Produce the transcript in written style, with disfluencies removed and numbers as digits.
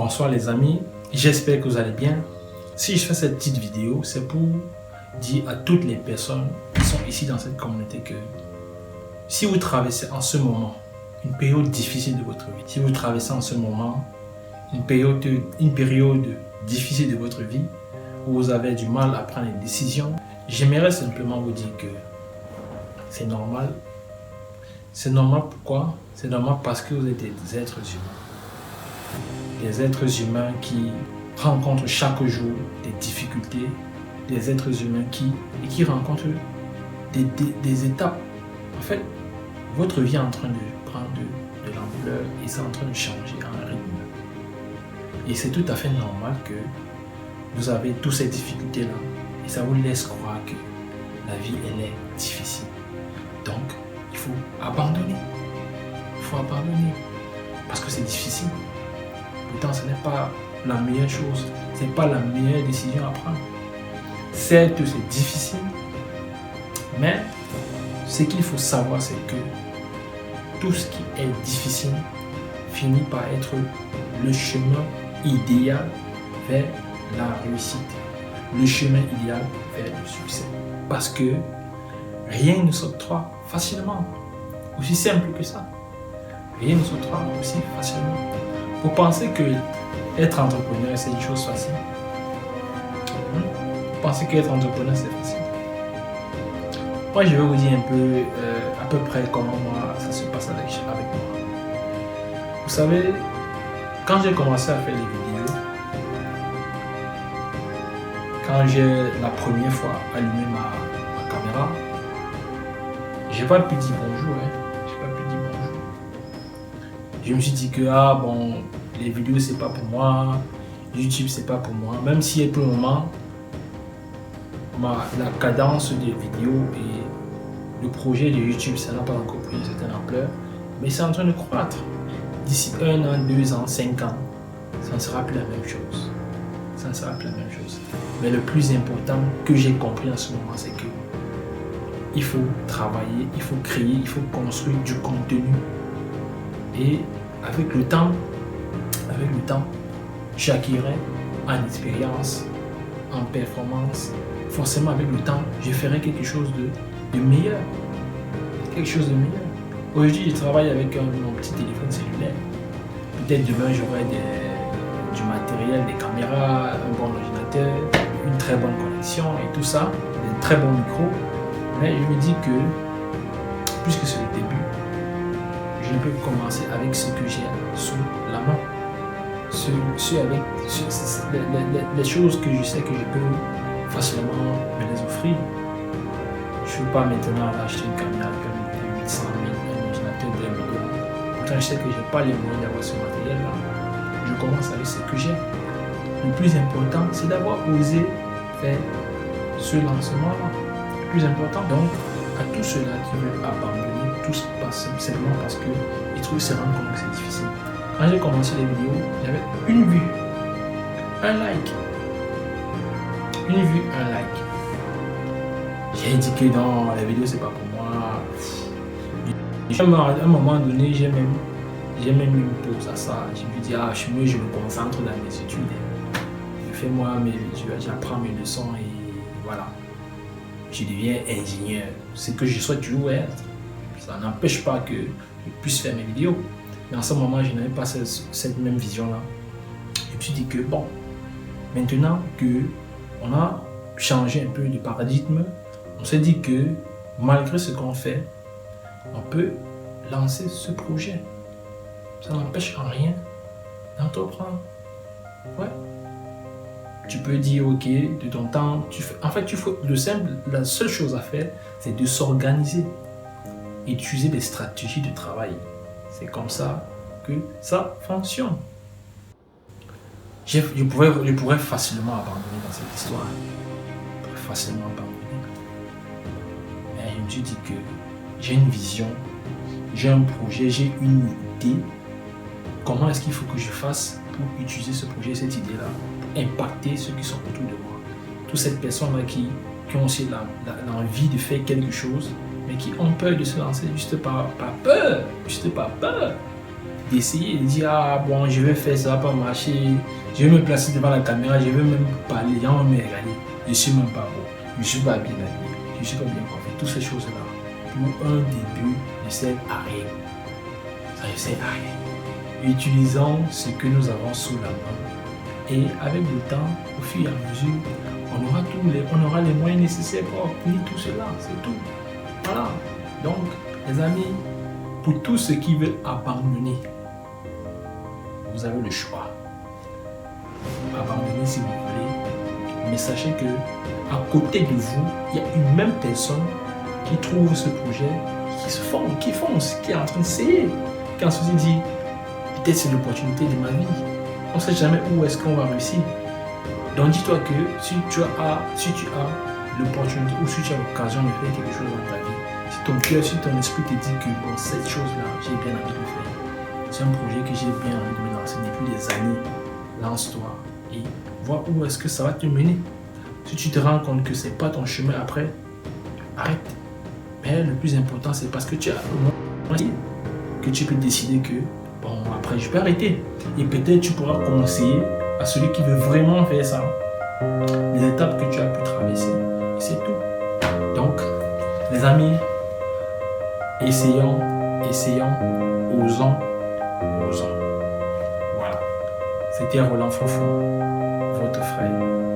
Bonsoir les amis, j'espère que vous allez bien. Si je fais cette petite vidéo, c'est pour dire à toutes les personnes qui sont ici dans cette communauté que si vous traversez en ce moment une période difficile de votre vie, si vous traversez en ce moment une période difficile de votre vie, où vous avez du mal à prendre des décisions, j'aimerais simplement vous dire que c'est normal. C'est normal pourquoi? C'est normal parce que vous êtes des êtres humains. Des êtres humains qui rencontrent chaque jour des difficultés, des êtres humains qui rencontrent des étapes. En fait, votre vie est en train de prendre de l'ampleur et c'est en train de changer en rythme. Et c'est tout à fait normal que vous avez toutes ces difficultés-là et ça vous laisse croire que la vie, elle est difficile. Donc, il faut abandonner. Il faut abandonner parce que c'est difficile. Pourtant, ce n'est pas la meilleure chose, ce n'est pas la meilleure décision à prendre. Certes, c'est difficile, mais ce qu'il faut savoir, c'est que tout ce qui est difficile finit par être le chemin idéal vers la réussite, le chemin idéal vers le succès. Parce que rien ne s'octroie facilement, aussi simple que ça. Rien ne s'octroie aussi facilement. Vous pensez que être entrepreneur, c'est une chose facile? Vous pensez qu'être entrepreneur, c'est facile? Moi, je vais vous dire un peu, à peu près comment moi, ça se passe avec moi. Vous savez, quand j'ai commencé à faire les vidéos, quand j'ai la première fois allumé ma caméra, j'ai pas pu dire bonjour. Je me suis dit que les vidéos c'est pas pour moi, YouTube c'est pas pour moi, même si pour le moment la cadence des vidéos et le projet de YouTube ça n'a pas encore pris une certaine ampleur, mais c'est en train de croître. D'ici 1 an, 2 ans, 5 ans, ça ne sera plus la même chose. Ça ne sera plus la même chose. Mais le plus important que j'ai compris en ce moment, c'est que il faut travailler, il faut créer, il faut construire du contenu. Et avec le temps, j'acquérais en expérience, en performance. Forcément, avec le temps, je ferai quelque chose de meilleur. Quelque chose de meilleur. Aujourd'hui, je travaille avec mon petit téléphone cellulaire. Peut-être demain, j'aurai du matériel, des caméras, un bon ordinateur, une très bonne connexion et tout ça, des très bons micros. Mais je me dis que, puisque c'est le début, je peux commencer avec ce que j'ai sous la main. Les choses que je sais que je peux facilement me les offrir. Je ne veux pas maintenant acheter une caméra qui va me coûter 800 000, un ordinateur de 1 million. Pourtant, je sais que je n'ai pas les moyens d'avoir ce matériel-là. Je commence avec ce que j'ai. Le plus important, c'est d'avoir osé faire ce lancement-là. Le plus important, donc, à tous ceux-là qui veulent abandonner, tout se passe simplement parce qu'ils trouvent se rendre compte que c'est difficile. Quand j'ai commencé les vidéos, j'avais une vue, un like. Une vue, un like. J'ai dit que non, la vidéo c'est pas pour moi. À un moment donné, j'ai même eu une pause à ça. Je me dis, je me concentre dans mes études. Je fais moi j'apprends mes leçons et voilà. Je deviens ingénieur. C'est que je souhaite toujours être. Ça n'empêche pas que je puisse faire mes vidéos. Mais en ce moment, je n'avais pas cette même vision-là. Je me suis dit que bon, maintenant qu'on a changé un peu de paradigme, on s'est dit que malgré ce qu'on fait, on peut lancer ce projet. Ça n'empêche en rien d'entreprendre. Ouais. Tu peux dire ok, de ton temps, la seule chose à faire, c'est de s'organiser et d'utiliser des stratégies de travail. C'est comme ça que ça fonctionne. Je pourrais facilement abandonner dans cette histoire. Facilement abandonner. Mais je me suis dit que j'ai une vision, j'ai un projet, j'ai une idée. Comment est-ce qu'il faut que je fasse pour utiliser ce projet, cette idée-là, pour impacter ceux qui sont autour de moi. Toutes ces personnes-là qui ont aussi l'envie de faire quelque chose, mais qui ont peur de se lancer juste par peur. d'essayer, de dire ah bon, je vais faire ça, va pas marcher, je vais me placer devant la caméra, je vais même parler, les gens vont me regarder, je suis même pas beau, je suis pas bien habillé, je suis pas bien coiffé, toutes ces choses-là, pour un début, ne sert à rien. Ça ne sert à rien. Utilisons ce que nous avons sous la main. Et avec le temps, au fur et à mesure, on aura les moyens nécessaires pour obtenir tout cela, c'est tout. Voilà. Donc, les amis, pour tous ceux qui veulent abandonner, vous avez le choix. Abandonner si vous voulez, mais sachez que à côté de vous, il y a une même personne qui trouve ce projet, qui fonce, qui est en train d'essayer, qui en se dit, peut-être c'est l'opportunité de ma vie. On ne sait jamais où est-ce qu'on va réussir. Donc dis-toi que si tu as l'opportunité ou si tu as l'occasion de faire quelque chose dans ta vie, si ton cœur, si ton esprit te dit que bon, cette chose-là, j'ai bien envie de le faire. C'est un projet que j'ai bien envie de me lancer depuis des années. Lance-toi et vois où est-ce que ça va te mener. Si tu te rends compte que ce n'est pas ton chemin après, arrête. Mais le plus important, c'est parce que tu as le moyen que tu peux décider que bon, après je peux arrêter. Et peut-être tu pourras conseiller à celui qui veut vraiment faire ça les étapes que tu as pu traverser. Et c'est tout. Donc, les amis, essayons, osons. Voilà. C'était Roland Fofo, votre frère.